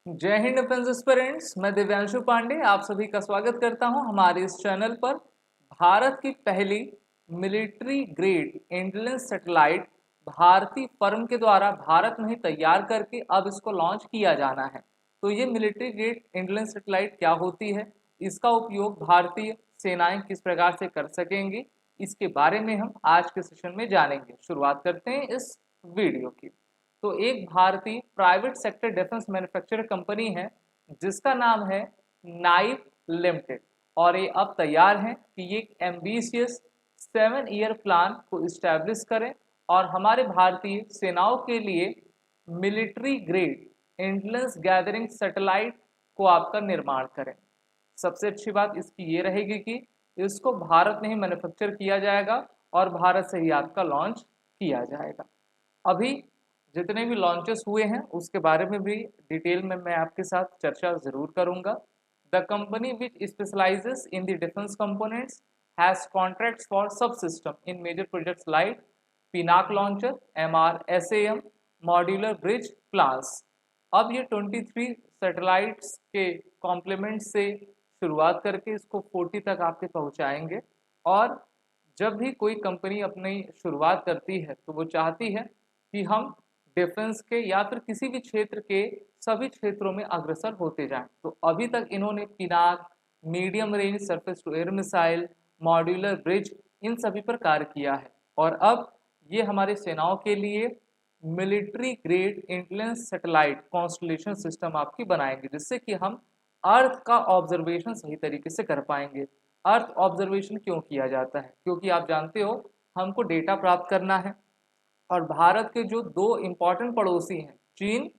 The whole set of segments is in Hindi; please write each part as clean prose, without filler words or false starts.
जय हिंद डिफेंस एस्पिरेंट्स। मैं दिव्यांशु पांडे आप सभी का स्वागत करता हूं हमारे इस चैनल पर। भारत की पहली मिलिट्री ग्रेड इंटेलिजेंस सैटेलाइट भारतीय फर्म के द्वारा भारत में ही तैयार करके अब इसको लॉन्च किया जाना है। तो ये मिलिट्री ग्रेड इंटेलिजेंस सैटेलाइट क्या होती है, इसका उपयोग भारतीय सेनाएं किस प्रकार से कर सकेंगी, इसके बारे में हम आज के सेशन में जानेंगे। शुरुआत करते हैं इस वीडियो की। तो एक भारतीय private sector defence manufacturer company है जिसका नाम है नाइफ लिमिटेड, और ये अब तैयार हैं कि ये एक एम्बिशियस 7 ईयर प्लान को इस्टेब्लिश करें और हमारे भारतीय सेनाओं के लिए military grade intelligence gathering satellite को आपका निर्माण करें। सबसे अच्छी बात इसकी ये रहेगी कि इसको भारत में ही मैन्युफैक्चर किया जाएगा और भारत से ही आपका लॉन्च किया जाएगा। अभी जितने भी लॉन्चेस हुए हैं उसके बारे में भी डिटेल में मैं आपके साथ चर्चा जरूर करूंगा। The company which specializes in the defence components has contracts for subsystem in major projects like Pinaka launcher, MRSAM, modular bridge plans. अब ये 23 सैटेलाइट्स के कॉम्प्लीमेंट से शुरुआत करके इसको 40 तक आपके पहुंचाएंगे। और जब भी कोई कंपनी अपनी शुरुआत करती है तो वो चाहती है कि हम डिफेंस के या फिर किसी भी क्षेत्र के सभी क्षेत्रों में अग्रसर होते जाएं। तो अभी तक इन्होंने Pinaka, medium range surface to air missile, modular bridge, इन सभी पर कार्य किया है। और अब ये हमारी सेनाओं के लिए military grade intelligence satellite constellation system आपकी बनाएंगे, जिससे कि हम अर्थ का ऑब्जर्वेशन सही तरीके से कर पाएंगे। अर्थ ऑब्जर्वेशन क्यों किया जाता है? क्योंकि आप जानते हो हमको डेटा प्राप्त करना है और भारत के जो दो इम्पोर्टेंट पड़ोसी हैं, चीन,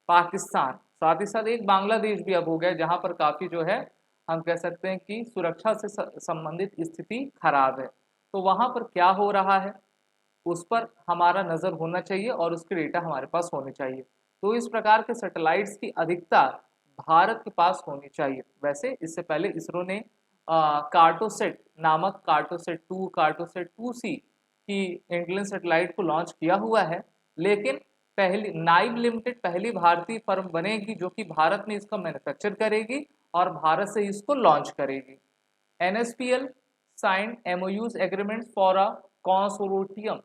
पाकिस्तान, साथ ही साथ एक बांग्लादेश भी अब हो गया जहां पर काफ़ी जो है हम कह सकते हैं कि सुरक्षा से संबंधित स्थिति खराब है। तो वहां पर क्या हो रहा है उस पर हमारा नज़र होना चाहिए और उसके डेटा हमारे पास होने चाहिए। तो इस प्रकार के सैटेलाइट्स की अधिकता भारत के पास होनी चाहिए। वैसे इससे पहले इसरो ने कार्टोसेट नामक कार्टोसेट 2C की इंटेलिजेंस सैटेलाइट को लॉन्च किया हुआ है, लेकिन पहली नाइव लिमिटेड पहली भारतीय फर्म बनेगी जो कि भारत में इसका मैन्युफैक्चर करेगी और भारत से इसको लॉन्च करेगी। NSPL signed MOUs agreements for a consortium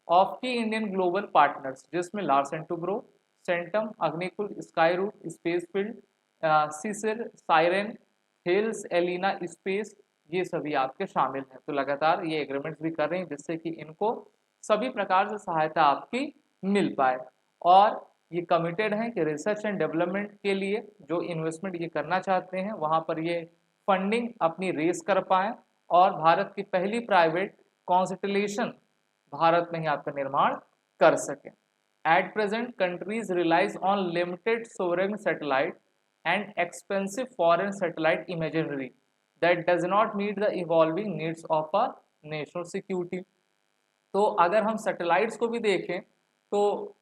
of key Indian global partners जिसमें Larsen Toubro, Centum, Agnikul, Skyroot, Spacefield, सीसर, साइरेन, हेल्स, एलिना स्पेस, ये सभी आपके शामिल हैं। तो लगातार ये एग्रीमेंट्स भी कर रहे हैं जिससे कि इनको सभी प्रकार से सहायता आपकी मिल पाए। और ये कमिटेड हैं कि रिसर्च एंड डेवलपमेंट के लिए जो इन्वेस्टमेंट ये करना चाहते हैं वहाँ पर ये फंडिंग अपनी रेस कर पाएँ और भारत की पहली प्राइवेट कॉन्स्टलेशन भारत में ही आपका निर्माण कर सकें। At present countries relies on limited sovereign satellite and expensive foreign satellite imaginary that does not meet the evolving needs of a national security. तो अगर हम सैटेलाइट्स को भी देखें तो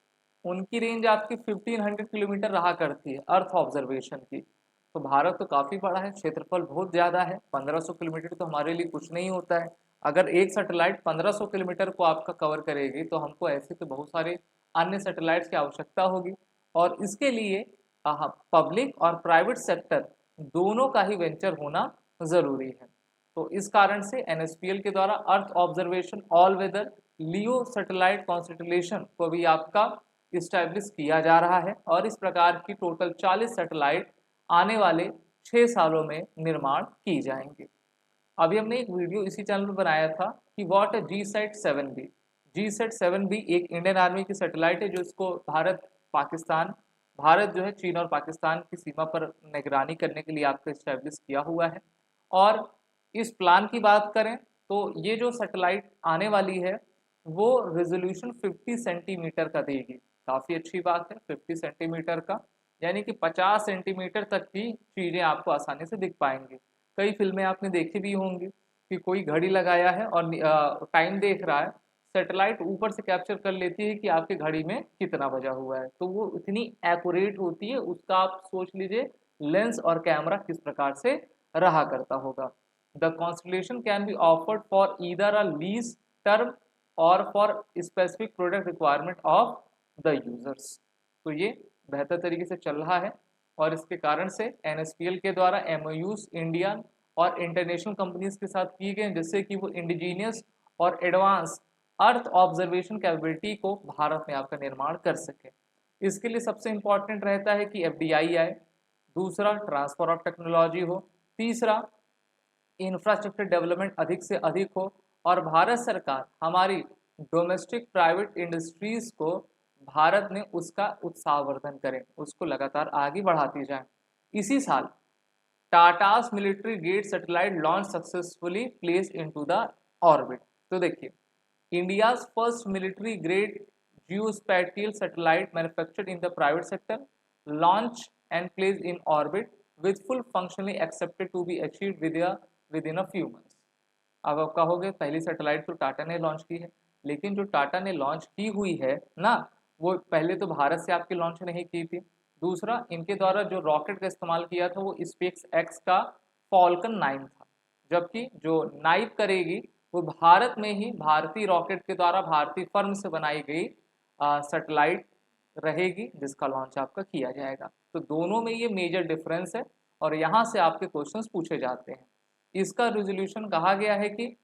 उनकी रेंज आपकी 1500 किलोमीटर रहा करती है अर्थ ऑब्जर्वेशन की। तो भारत तो काफ़ी बड़ा है, क्षेत्रफल बहुत ज़्यादा है, 1500 किलोमीटर तो हमारे लिए कुछ नहीं होता है। अगर एक सैटेलाइट 1500 किलोमीटर को आपका कवर करेगी तो हमको ऐसे तो बहुत सारे अन्य सैटेलाइट्स की आवश्यकता होगी और इसके लिए पब्लिक और प्राइवेट सेक्टर दोनों का ही वेंचर होना ज़रूरी है। तो इस कारण से NSPL के द्वारा अर्थ ऑब्जर्वेशन ऑल वेदर लियो सैटेलाइट कॉन्स्टलेशन को भी आपका इस्टेब्लिश किया जा रहा है और इस प्रकार की टोटल 40 सैटेलाइट आने वाले 6 सालों में निर्माण की जाएंगे। अभी हमने एक वीडियो इसी चैनल पर बनाया था कि व्हाट है GSAT-7B। GSAT-7B एक इंडियन आर्मी की सैटेलाइट है जो इसको भारत जो है चीन और पाकिस्तान की सीमा पर निगरानी करने के लिए आपको इस्टेब्लिश किया हुआ है। और इस प्लान की बात करें तो ये जो सैटेलाइट आने वाली है वो रेजोल्यूशन 50 सेंटीमीटर का देगी। काफ़ी अच्छी बात है 50 सेंटीमीटर का, यानी कि 50 सेंटीमीटर तक की चीज़ें आपको आसानी से दिख पाएंगी। कई फिल्में आपने देखी भी होंगी कि कोई घड़ी लगाया है और टाइम देख रहा है, सैटेलाइट ऊपर से कैप्चर कर लेती है कि आपकी घड़ी में कितना बजा हुआ है। तो वो इतनी एक्यूरेट होती है, उसका आप सोच लीजिए लेंस और कैमरा किस प्रकार से रहा करता होगा। The constellation can be offered for either a lease term और for specific product requirement of the users. तो ये बेहतर तरीके से चल रहा है और इसके कारण से NSPL के द्वारा MOUs इंडियन और इंटरनेशनल कंपनीज के साथ किए गए, जिससे कि वो इंडिजीनियस और एडवांस अर्थ ऑब्जर्वेशन कैपेबिलिटी को भारत में आपका निर्माण कर सके। इसके लिए सबसे इंपॉर्टेंट रहता है कि FDI आए, दूसरा ट्रांसफर ऑफ टेक्नोलॉजी हो, तीसरा इंफ्रास्ट्रक्चर डेवलपमेंट अधिक से अधिक हो, और भारत सरकार हमारी डोमेस्टिक प्राइवेट इंडस्ट्रीज को भारत में उसका उत्साहवर्धन करें, उसको लगातार आगे बढ़ाती जाए। इसी साल Tata's military grade satellite launch successfully place into the orbit. तो देखिए, India's first military grade geospatial satellite manufactured in the private sector launch and place in orbit with full functionally accepted to be achieved within a few months. अब आप कहोगे पहली सैटेलाइट तो टाटा ने लॉन्च की है, लेकिन जो टाटा ने लॉन्च की हुई है ना, वो पहले तो भारत से आपकी लॉन्च नहीं की थी। दूसरा, इनके द्वारा जो रॉकेट का इस्तेमाल किया था वो स्पेस एक्स का फॉल्कन 9 था, जबकि जो नाइप करेगी वो भारत में ही भारतीय रॉकेट के द्वारा भारतीय फर्म से बनाई गई सैटेलाइट रहेगी, जिसका लॉन्च आपका किया जाएगा। तो दोनों में ये मेजर डिफरेंस है और यहाँ से आपके क्वेश्चंस पूछे जाते हैं। इसका रेजोल्यूशन कहा गया है कि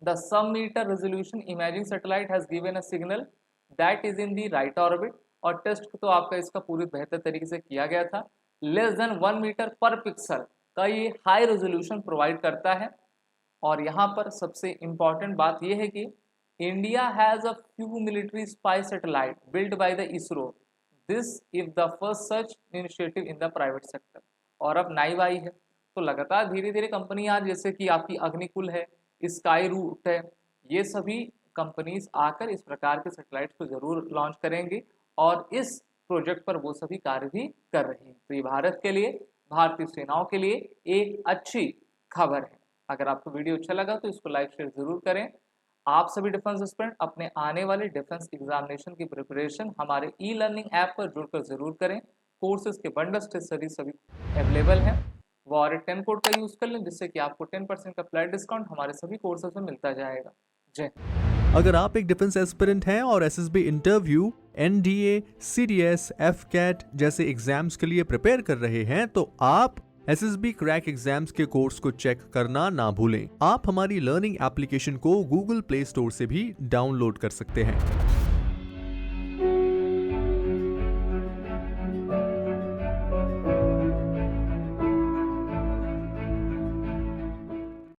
the sub meter resolution imaging satellite has given a signal that is in the right orbit, और टेस्ट तो आपका इसका पूरी बेहतर तरीके से किया गया था। लेस देन 1 मीटर पर पिक्सल का ये हाई रेजोल्यूशन प्रोवाइड करता है। और यहाँ पर सबसे इम्पॉर्टेंट बात यह है कि India has a few military spy satellite built by the ISRO, this if the first such initiative in the private sector. और अब नाइव आई है, तो लगातार धीरे धीरे कंपनियां जैसे कि आपकी अग्निकुल है, स्काई रूट है, ये सभी कंपनीज आकर इस प्रकार के सैटेलाइट्स को जरूर लॉन्च करेंगी और इस प्रोजेक्ट पर वो सभी कार्य भी कर रही हैं। तो ये भारत के लिए, भारतीय सेनाओं के लिए एक अच्छी खबर है। अगर आपको वीडियो अच्छा लगा तो इसको लाइक शेयर जरूर करें। आप सभी डिफेंस एस्पिरेंट अपने आने वाले डिफेंस एग्जामिनेशन की प्रिपरेशन हमारे ई-लर्निंग ऐप पर जुड़कर जरूर करें। कोर्सेज के बंडल्स सभी अवेलेबल हैं, वो और 10 कोड का यूज कर लें, जिससे कि आपको 10% का फ्लैट डिस्काउंट हमारे सभी कोर्सेज में मिलता जाएगा। जय। अगर आप एक डिफेंस एस्पिरेंट हैं और SSB interview, NDA, CDS, FCAT जैसे एग्जाम्स के लिए प्रिपेयर कर रहे हैं, तो आप SSB क्रैक एग्जाम्स के कोर्स को चेक करना ना भूलें। आप हमारी लर्निंग एप्लीकेशन को Google प्ले स्टोर से भी डाउनलोड कर सकते हैं।